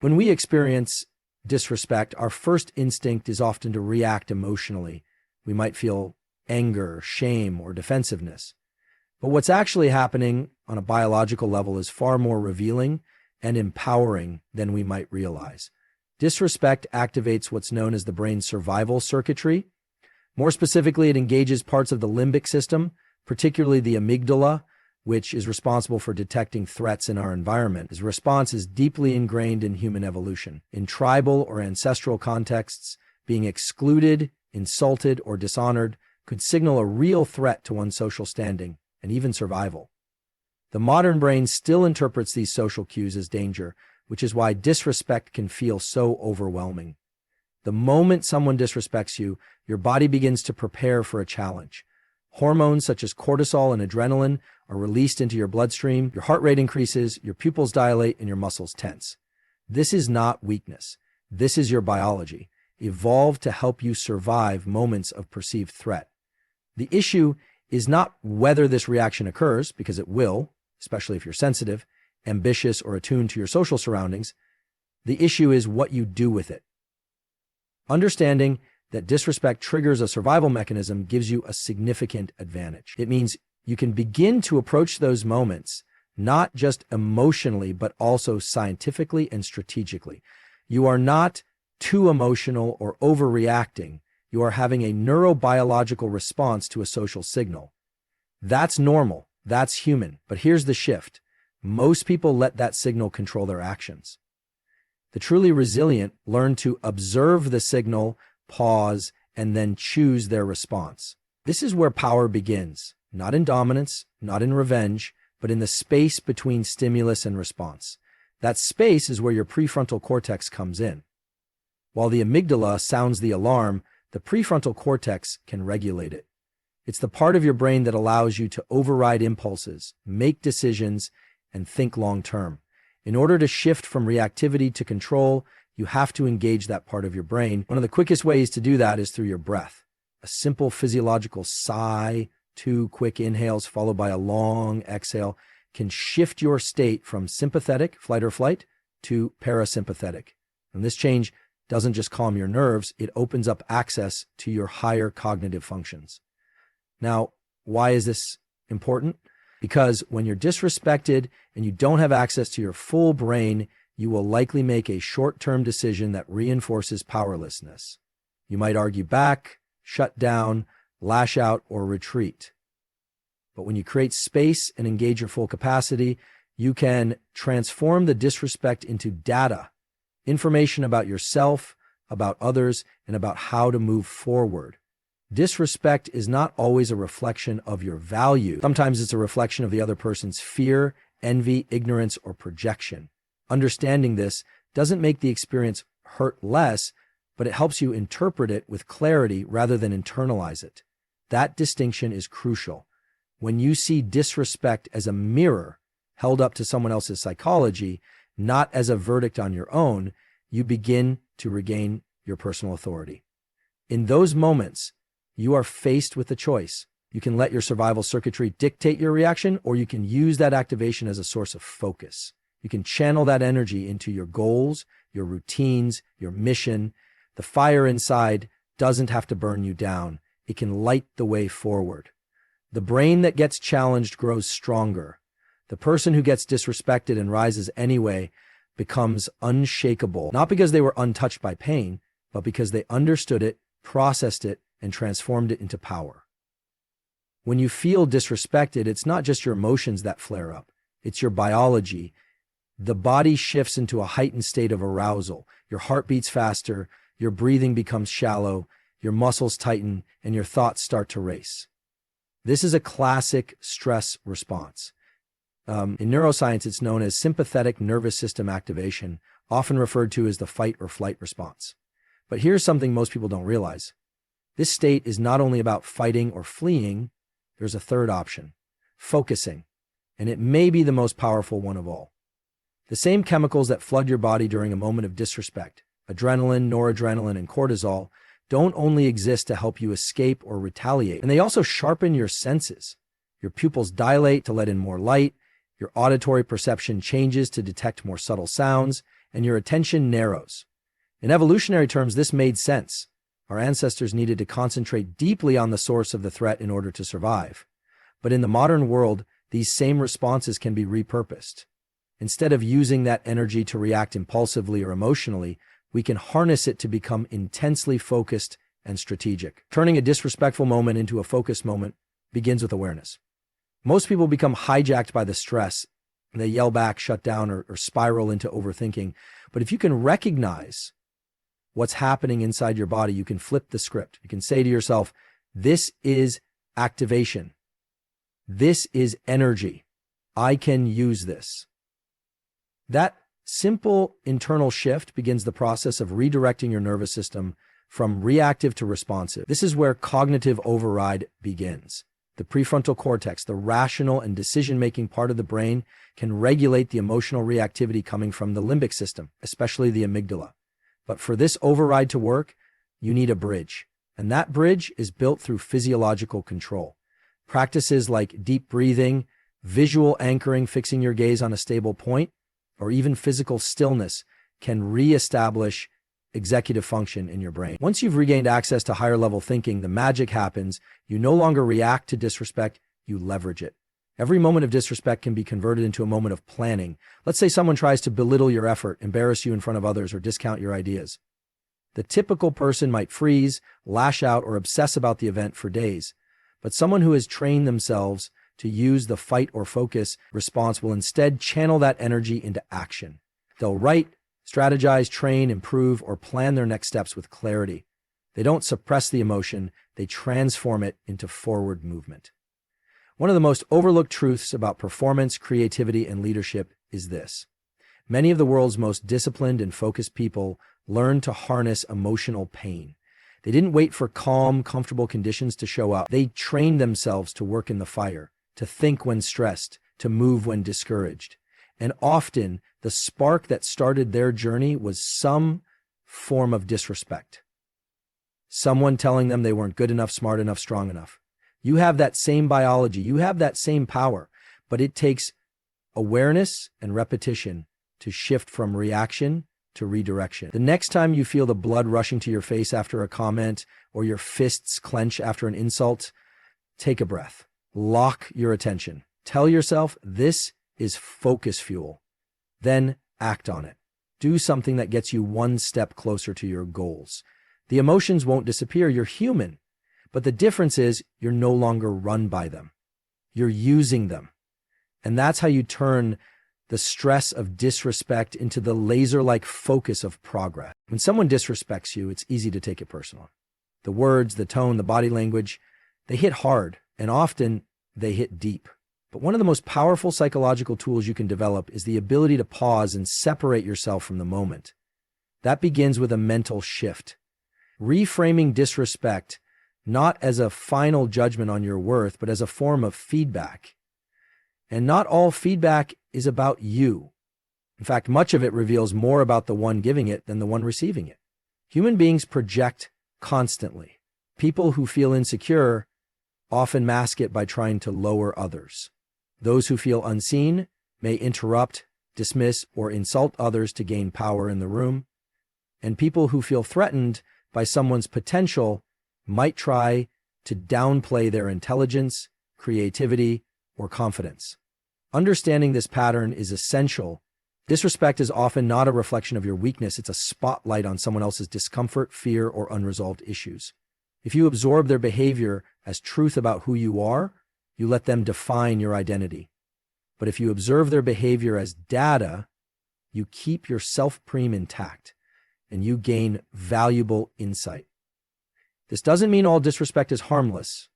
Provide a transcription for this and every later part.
When we experience disrespect, our first instinct is often to react emotionally. We might feel anger, shame, or defensiveness. But what's actually happening on a biological level is far more revealing and empowering than we might realize. Disrespect activates what's known as the brain's survival circuitry. More specifically, it engages parts of the limbic system, particularly the amygdala, which is responsible for detecting threats in our environment. This response is deeply ingrained in human evolution. In tribal or ancestral contexts, being excluded, insulted, or dishonored could signal a real threat to one's social standing and even survival. The modern brain still interprets these social cues as danger, which is why disrespect can feel so overwhelming. The moment someone disrespects you, your body begins to prepare for a challenge. Hormones such as cortisol and adrenaline are released into your bloodstream, your heart rate increases, your pupils dilate, and your muscles tense. This is not weakness. This is your biology, evolved to help you survive moments of perceived threat. The issue is not whether this reaction occurs, because it will, especially if you're sensitive, ambitious, or attuned to your social surroundings. The issue is what you do with it. Understanding that disrespect triggers a survival mechanism gives you a significant advantage. It means you can begin to approach those moments not just emotionally, but also scientifically and strategically. You are not too emotional or overreacting. You are having a neurobiological response to a social signal. That's normal. That's human. But here's the shift. Most people let that signal control their actions. The truly resilient learn to observe the signal, pause, and then choose their response. This is where power begins, not in dominance, not in revenge, but in the space between stimulus and response. That space is where your prefrontal cortex comes in. While the amygdala sounds the alarm, the prefrontal cortex can regulate it. It's the part of your brain that allows you to override impulses, make decisions, and think long-term. In order to shift from reactivity to control, you have to engage that part of your brain. One of the quickest ways to do that is through your breath. A simple physiological sigh, 2 quick inhales followed by a long exhale can shift your state from sympathetic, fight or flight, to parasympathetic. And this change doesn't just calm your nerves, it opens up access to your higher cognitive functions. Now, why is this important? Because when you're disrespected and you don't have access to your full brain, you will likely make a short-term decision that reinforces powerlessness. You might argue back, shut down, lash out, or retreat. But when you create space and engage your full capacity, you can transform the disrespect into data, information about yourself, about others, and about how to move forward. Disrespect is not always a reflection of your value. Sometimes it's a reflection of the other person's fear, envy, ignorance, or projection. Understanding this doesn't make the experience hurt less, but it helps you interpret it with clarity rather than internalize it. That distinction is crucial. When you see disrespect as a mirror held up to someone else's psychology, not as a verdict on your own, you begin to regain your personal authority. In those moments, you are faced with a choice. You can let your survival circuitry dictate your reaction, or you can use that activation as a source of focus. You can channel that energy into your goals, your routines, your mission. The fire inside doesn't have to burn you down. It can light the way forward. The brain that gets challenged grows stronger. The person who gets disrespected and rises anyway becomes unshakable, not because they were untouched by pain, but because they understood it, processed it, and transformed it into power. When you feel disrespected, it's not just your emotions that flare up. It's your biology. The body shifts into a heightened state of arousal. Your heart beats faster, your breathing becomes shallow, your muscles tighten, and your thoughts start to race. This is a classic stress response. In neuroscience, it's known as sympathetic nervous system activation, often referred to as the fight or flight response. But here's something most people don't realize. This state is not only about fighting or fleeing, there's a third option, focusing, and it may be the most powerful one of all. The same chemicals that flood your body during a moment of disrespect, adrenaline, noradrenaline, and cortisol, don't only exist to help you escape or retaliate, and they also sharpen your senses. Your pupils dilate to let in more light, your auditory perception changes to detect more subtle sounds, and your attention narrows. In evolutionary terms, this made sense. Our ancestors needed to concentrate deeply on the source of the threat in order to survive. But in the modern world, these same responses can be repurposed. Instead of using that energy to react impulsively or emotionally, we can harness it to become intensely focused and strategic. Turning a disrespectful moment into a focused moment begins with awareness. Most people become hijacked by the stress. They yell back, shut down, or spiral into overthinking. But if you can recognize what's happening inside your body, you can flip the script. You can say to yourself, this is activation. This is energy. I can use this. That simple internal shift begins the process of redirecting your nervous system from reactive to responsive. This is where cognitive override begins. The prefrontal cortex, the rational and decision-making part of the brain, can regulate the emotional reactivity coming from the limbic system, especially the amygdala. But for this override to work, you need a bridge. And that bridge is built through physiological control. Practices like deep breathing, visual anchoring, fixing your gaze on a stable point, or even physical stillness can reestablish executive function in your brain. Once you've regained access to higher level thinking, the magic happens. You no longer react to disrespect, you leverage it. Every moment of disrespect can be converted into a moment of planning. Let's say someone tries to belittle your effort, embarrass you in front of others, or discount your ideas. The typical person might freeze, lash out, or obsess about the event for days. But someone who has trained themselves to use the fight or focus response will instead channel that energy into action. They'll write, strategize, train, improve, or plan their next steps with clarity. They don't suppress the emotion, they transform it into forward movement. One of the most overlooked truths about performance, creativity, and leadership is this. Many of the world's most disciplined and focused people learn to harness emotional pain. They didn't wait for calm, comfortable conditions to show up. They trained themselves to work in the fire, to think when stressed, to move when discouraged. And often, the spark that started their journey was some form of disrespect. Someone telling them they weren't good enough, smart enough, strong enough. You have that same biology, you have that same power, but it takes awareness and repetition to shift from reaction to redirection. The next time you feel the blood rushing to your face after a comment or your fists clench after an insult, take a breath. Lock your attention. Tell yourself this is focus fuel. Then act on it. Do something that gets you one step closer to your goals. The emotions won't disappear. You're human. But the difference is you're no longer run by them. You're using them. And that's how you turn the stress of disrespect into the laser-like focus of progress. When someone disrespects you, it's easy to take it personal. The words, the tone, the body language, they hit hard, and often they hit deep. But one of the most powerful psychological tools you can develop is the ability to pause and separate yourself from the moment. That begins with a mental shift. Reframing disrespect not as a final judgment on your worth, but as a form of feedback. And not all feedback is about you. In fact, much of it reveals more about the one giving it than the one receiving it. Human beings project constantly. People who feel insecure often mask it by trying to lower others. Those who feel unseen may interrupt, dismiss, or insult others to gain power in the room. And people who feel threatened by someone's potential might try to downplay their intelligence, creativity, or confidence. Understanding this pattern is essential. Disrespect is often not a reflection of your weakness. It's a spotlight on someone else's discomfort, fear, or unresolved issues. If you absorb their behavior as truth about who you are, you let them define your identity. But if you observe their behavior as data, you keep your self-preem intact and you gain valuable insight. This doesn't mean all disrespect is harmless.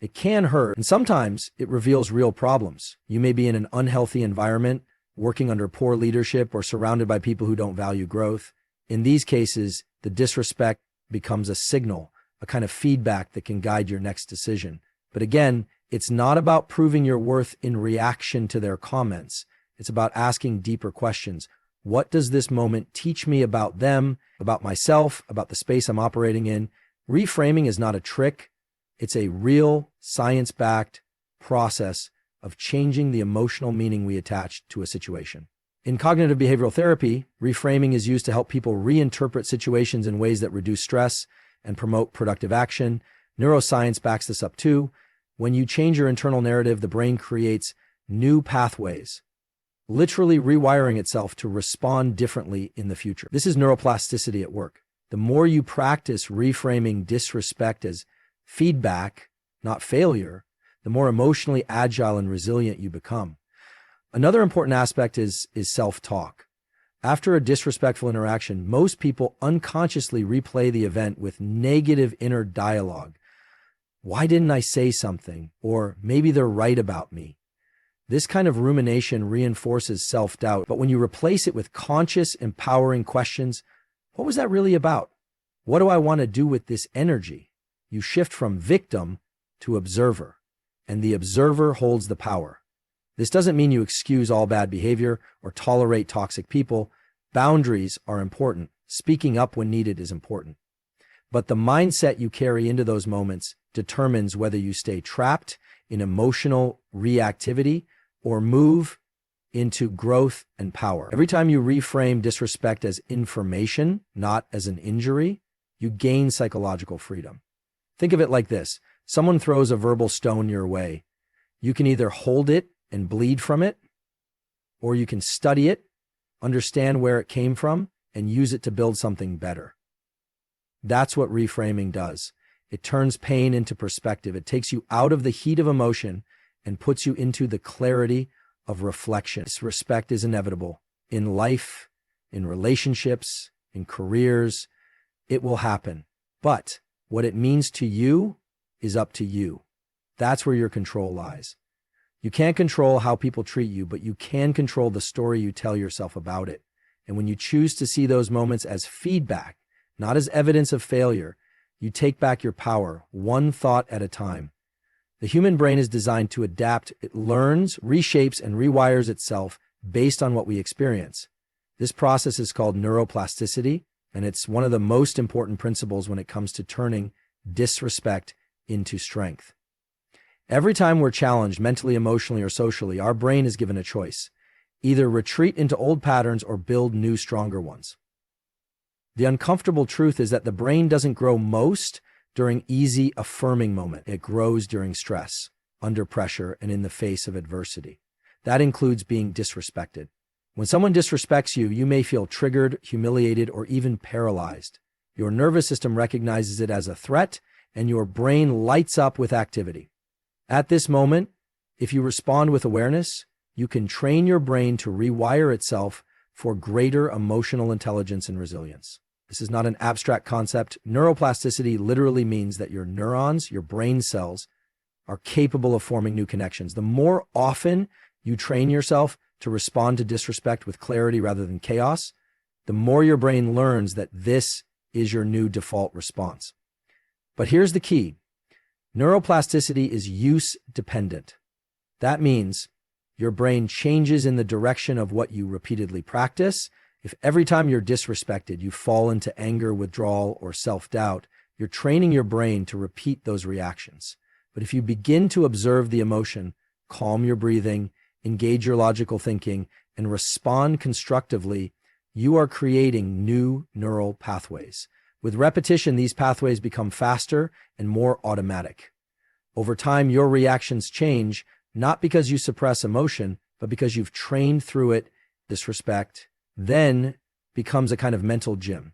It can hurt, and sometimes it reveals real problems. You may be in an unhealthy environment, working under poor leadership, or surrounded by people who don't value growth. In these cases, the disrespect becomes a signal, a kind of feedback that can guide your next decision. But again, it's not about proving your worth in reaction to their comments. It's about asking deeper questions. What does this moment teach me about them, about myself, about the space I'm operating in? Reframing is not a trick. It's a real science-backed process of changing the emotional meaning we attach to a situation. In cognitive behavioral therapy, reframing is used to help people reinterpret situations in ways that reduce stress and promote productive action. Neuroscience backs this up too. When you change your internal narrative, the brain creates new pathways, literally rewiring itself to respond differently in the future. This is neuroplasticity at work. The more you practice reframing disrespect as feedback, not failure, the more emotionally agile and resilient you become. Another important aspect is self-talk. After a disrespectful interaction, most people unconsciously replay the event with negative inner dialogue. Why didn't I say something? Or maybe they're right about me. This kind of rumination reinforces self-doubt, but when you replace it with conscious, empowering questions, what was that really about? What do I want to do with this energy? You shift from victim to observer, and the observer holds the power. This doesn't mean you excuse all bad behavior or tolerate toxic people. Boundaries are important. Speaking up when needed is important. But the mindset you carry into those moments determines whether you stay trapped in emotional reactivity or move into growth and power. Every time you reframe disrespect as information, not as an injury, you gain psychological freedom. Think of it like this. Someone throws a verbal stone your way. You can either hold it and bleed from it, or you can study it, understand where it came from, and use it to build something better. That's what reframing does. It turns pain into perspective. It takes you out of the heat of emotion and puts you into the clarity of reflection. Disrespect is inevitable. In life, in relationships, in careers, it will happen. But what it means to you is up to you. That's where your control lies. You can't control how people treat you, but you can control the story you tell yourself about it. And when you choose to see those moments as feedback, not as evidence of failure, you take back your power, one thought at a time. The human brain is designed to adapt. It learns, reshapes, and rewires itself based on what we experience. This process is called neuroplasticity, and it's one of the most important principles when it comes to turning disrespect into strength. Every time we're challenged mentally, emotionally, or socially, our brain is given a choice. Either retreat into old patterns or build new, stronger ones. The uncomfortable truth is that the brain doesn't grow most during easy, affirming moments. It grows during stress, under pressure, and in the face of adversity. That includes being disrespected. When someone disrespects you, you may feel triggered, humiliated, or even paralyzed. Your nervous system recognizes it as a threat, and your brain lights up with activity. At this moment, if you respond with awareness, you can train your brain to rewire itself for greater emotional intelligence and resilience. This is not an abstract concept. Neuroplasticity literally means that your neurons, your brain cells, are capable of forming new connections. The more often you train yourself to respond to disrespect with clarity rather than chaos, the more your brain learns that this is your new default response. But here's the key. Neuroplasticity is use dependent. That means your brain changes in the direction of what you repeatedly practice. If every time you're disrespected, you fall into anger, withdrawal, or self-doubt, you're training your brain to repeat those reactions. But if you begin to observe the emotion, calm your breathing, engage your logical thinking, and respond constructively, you are creating new neural pathways. With repetition, these pathways become faster and more automatic. Over time, your reactions change, not because you suppress emotion, but because you've trained through it. Disrespect then becomes a kind of mental gym.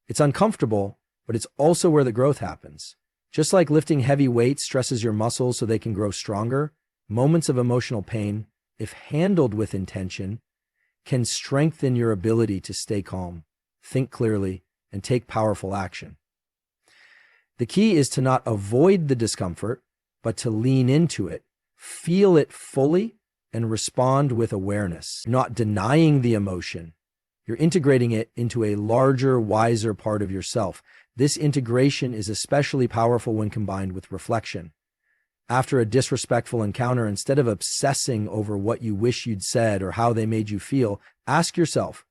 It's uncomfortable, but it's also where the growth happens. Just like lifting heavy weights stresses your muscles so they can grow stronger, moments of emotional pain, if handled with intention, can strengthen your ability to stay calm, think clearly, and take powerful action. The key is to not avoid the discomfort, but to lean into it, feel it fully, and respond with awareness. You're not denying the emotion. You're integrating it into a larger, wiser part of yourself. This integration is especially powerful when combined with reflection. After a disrespectful encounter, instead of obsessing over what you wish you'd said or how they made you feel, ask yourself,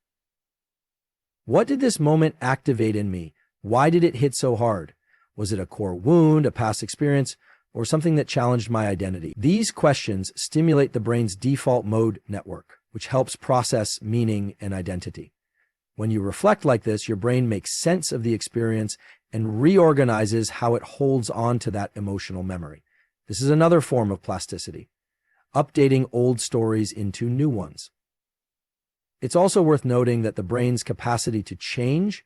what did this moment activate in me? Why did it hit so hard? Was it a core wound, a past experience, or something that challenged my identity? These questions stimulate the brain's default mode network, which helps process meaning and identity. When you reflect like this, your brain makes sense of the experience and reorganizes how it holds on to that emotional memory. This is another form of plasticity, updating old stories into new ones. It's also worth noting that the brain's capacity to change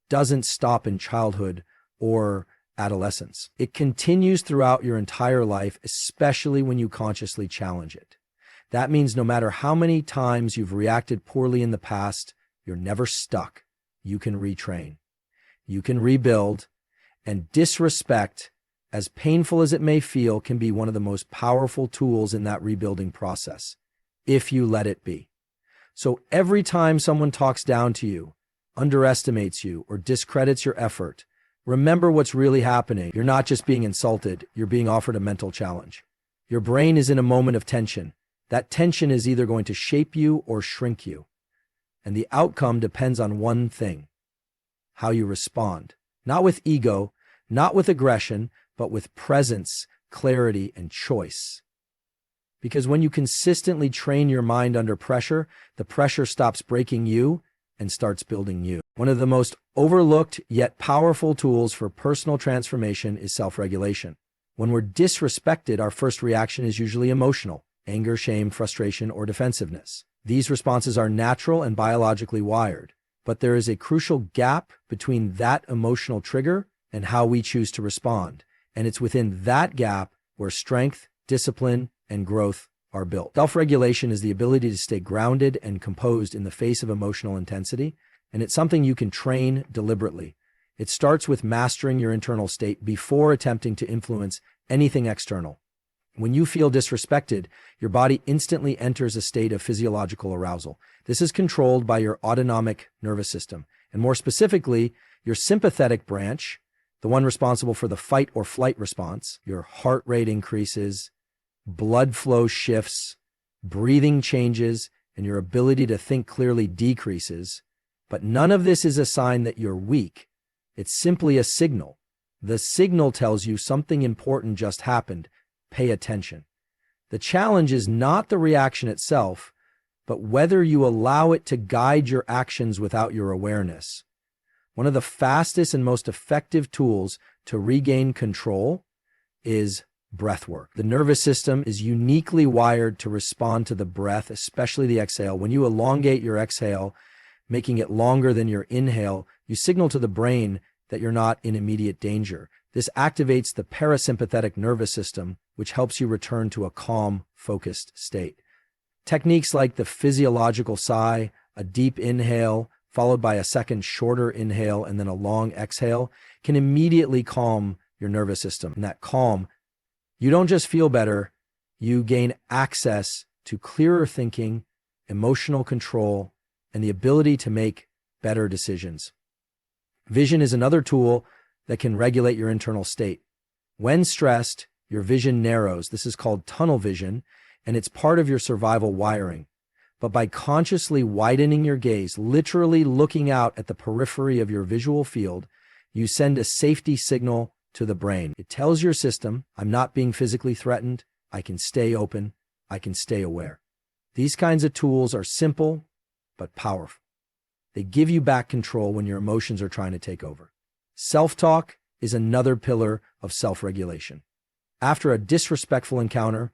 doesn't stop in childhood or adolescence. It continues throughout your entire life, especially when you consciously challenge it. That means no matter how many times you've reacted poorly in the past, you're never stuck. You can retrain. You can rebuild. And disrespect, as painful as it may feel, can be one of the most powerful tools in that rebuilding process, if you let it be. So every time someone talks down to you, underestimates you, or discredits your effort, remember what's really happening. You're not just being insulted, you're being offered a mental challenge. Your brain is in a moment of tension. That tension is either going to shape you or shrink you. And the outcome depends on one thing: how you respond. Not with ego, not with aggression, but with presence, clarity, and choice. Because when you consistently train your mind under pressure, the pressure stops breaking you and starts building you. One of the most overlooked yet powerful tools for personal transformation is self-regulation. When we're disrespected, our first reaction is usually emotional: anger, shame, frustration, or defensiveness. These responses are natural and biologically wired, but there is a crucial gap between that emotional trigger and how we choose to respond. And it's within that gap where strength, discipline, and growth are built. Self-regulation is the ability to stay grounded and composed in the face of emotional intensity, and it's something you can train deliberately. It starts with mastering your internal state before attempting to influence anything external. When you feel disrespected, your body instantly enters a state of physiological arousal. This is controlled by your autonomic nervous system, and more specifically, your sympathetic branch, the one responsible for the fight or flight response. Your heart rate increases, blood flow shifts, breathing changes, and your ability to think clearly decreases. But none of this is a sign that you're weak. It's simply a signal. The signal tells you something important just happened. Pay attention. The challenge is not the reaction itself, but whether you allow it to guide your actions without your awareness. One of the fastest and most effective tools to regain control is breathwork. The nervous system is uniquely wired to respond to the breath, especially the exhale. When you elongate your exhale, making it longer than your inhale, you signal to the brain that you're not in immediate danger. This activates the parasympathetic nervous system, which helps you return to a calm, focused state. Techniques like the physiological sigh, a deep inhale, followed by a second shorter inhale and then a long exhale, can immediately calm your nervous system. And that calm, you don't just feel better, you gain access to clearer thinking, emotional control, and the ability to make better decisions. Vision is another tool that can regulate your internal state. When stressed, your vision narrows. This is called tunnel vision, and it's part of your survival wiring. But by consciously widening your gaze, literally looking out at the periphery of your visual field, you send a safety signal to the brain. It tells your system, I'm not being physically threatened, I can stay open, I can stay aware. These kinds of tools are simple, but powerful. They give you back control when your emotions are trying to take over. Self-talk is another pillar of self-regulation. After a disrespectful encounter,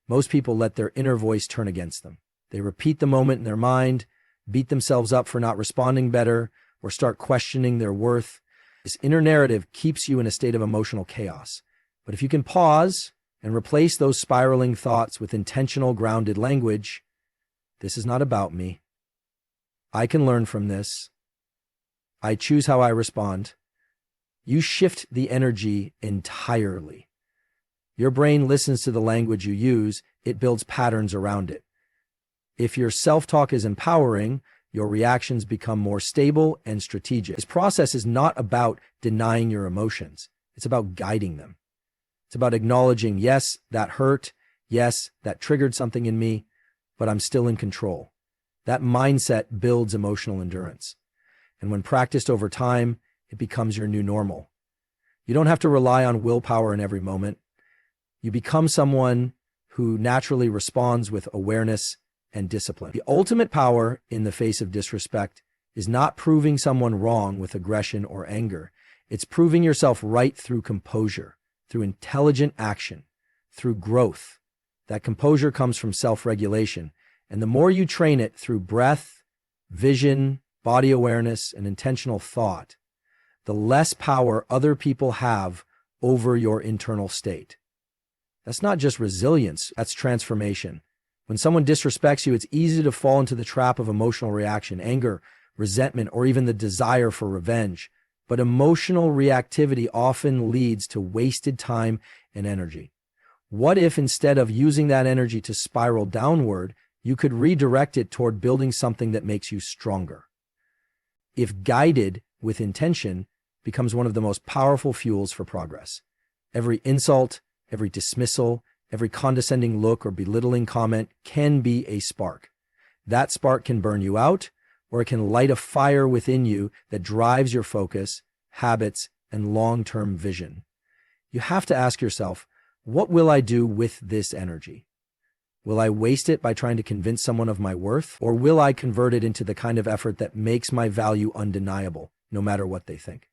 most people let their inner voice turn against them. They repeat the moment in their mind, beat themselves up for not responding better, or start questioning their worth. This inner narrative keeps you in a state of emotional chaos. But if you can pause and replace those spiraling thoughts with intentional, grounded language, this is not about me. I can learn from this. I choose how I respond. You shift the energy entirely. Your brain listens to the language you use. It builds patterns around it. If your self-talk is empowering, your reactions become more stable and strategic. This process is not about denying your emotions. It's about guiding them. It's about acknowledging, yes, that hurt. Yes, that triggered something in me, but I'm still in control. That mindset builds emotional endurance. And when practiced over time, it becomes your new normal. You don't have to rely on willpower in every moment. You become someone who naturally responds with awareness and discipline. The ultimate power in the face of disrespect is not proving someone wrong with aggression or anger. It's proving yourself right through composure, through intelligent action, through growth. That composure comes from self-regulation, and the more you train it through breath, vision, body awareness, and intentional thought, the less power other people have over your internal state. That's not just resilience, that's transformation. When someone disrespects you, it's easy to fall into the trap of emotional reaction, anger, resentment, or even the desire for revenge. But emotional reactivity often leads to wasted time and energy. What if instead of using that energy to spiral downward, you could redirect it toward building something that makes you stronger? If guided with intention, becomes one of the most powerful fuels for progress. Every insult, every dismissal, every condescending look or belittling comment can be a spark. That spark can burn you out, or it can light a fire within you that drives your focus, habits, and long-term vision. You have to ask yourself, what will I do with this energy? Will I waste it by trying to convince someone of my worth, or will I convert it into the kind of effort that makes my value undeniable, no matter what they think?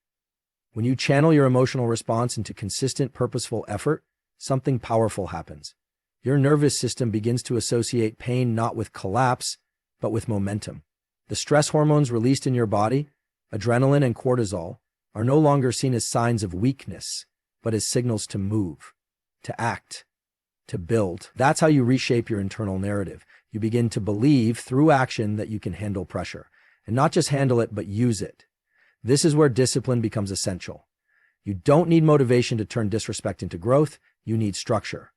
When you channel your emotional response into consistent, purposeful effort, something powerful happens. Your nervous system begins to associate pain not with collapse, but with momentum. The stress hormones released in your body, adrenaline and cortisol, are no longer seen as signs of weakness, but as signals to move, to act, to build. That's how you reshape your internal narrative. You begin to believe through action that you can handle pressure, and not just handle it, but use it. This is where discipline becomes essential. You don't need motivation to turn disrespect into growth. You need structure.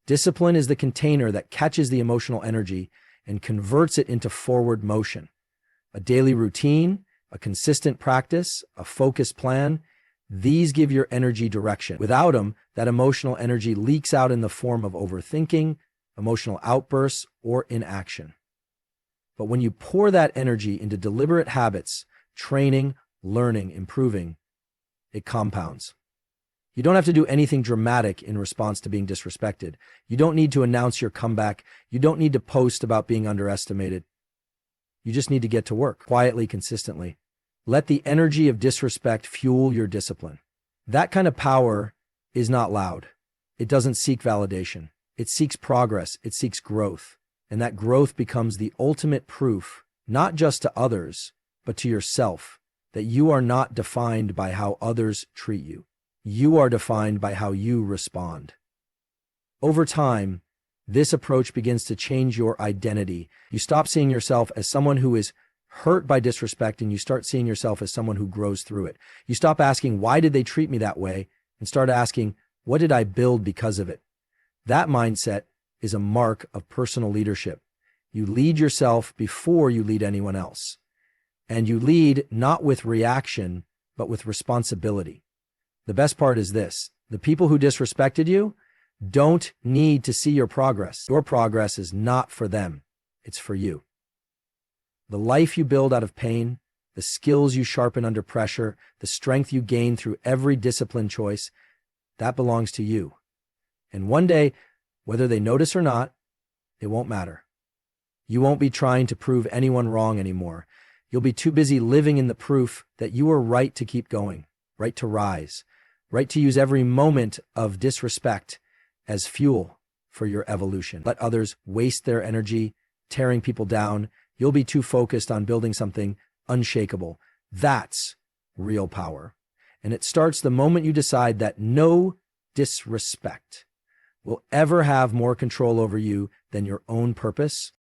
Discipline is the container that catches the emotional energy and converts it into forward motion. A daily routine, a consistent practice, a focused plan, these give your energy direction. Without them, that emotional energy leaks out in the form of overthinking, emotional outbursts, or inaction. But when you pour that energy into deliberate habits, training, learning, improving, it compounds. You don't have to do anything dramatic in response to being disrespected. You don't need to announce your comeback. You don't need to post about being underestimated. You just need to get to work, quietly, consistently. Let the energy of disrespect fuel your discipline. That kind of power is not loud. It doesn't seek validation. It seeks progress. It seeks growth. And that growth becomes the ultimate proof, not just to others, but to yourself, that you are not defined by how others treat you. You are defined by how you respond. Over time, this approach begins to change your identity. You stop seeing yourself as someone who is hurt by disrespect, and you start seeing yourself as someone who grows through it. You stop asking, why did they treat me that way? And start asking, what did I build because of it? That mindset is a mark of personal leadership. You lead yourself before you lead anyone else. And you lead not with reaction, but with responsibility. The best part is this: the people who disrespected you don't need to see your progress. Your progress is not for them. It's for you. The life you build out of pain, the skills you sharpen under pressure, the strength you gain through every disciplined choice, that belongs to you. And one day, whether they notice or not, it won't matter. You won't be trying to prove anyone wrong anymore. You'll be too busy living in the proof that you are right to keep going, right to rise, right to use every moment of disrespect as fuel for your evolution. Let others waste their energy, tearing people down. You'll be too focused on building something unshakable. That's real power. And it starts the moment you decide that no disrespect will ever have more control over you than your own purpose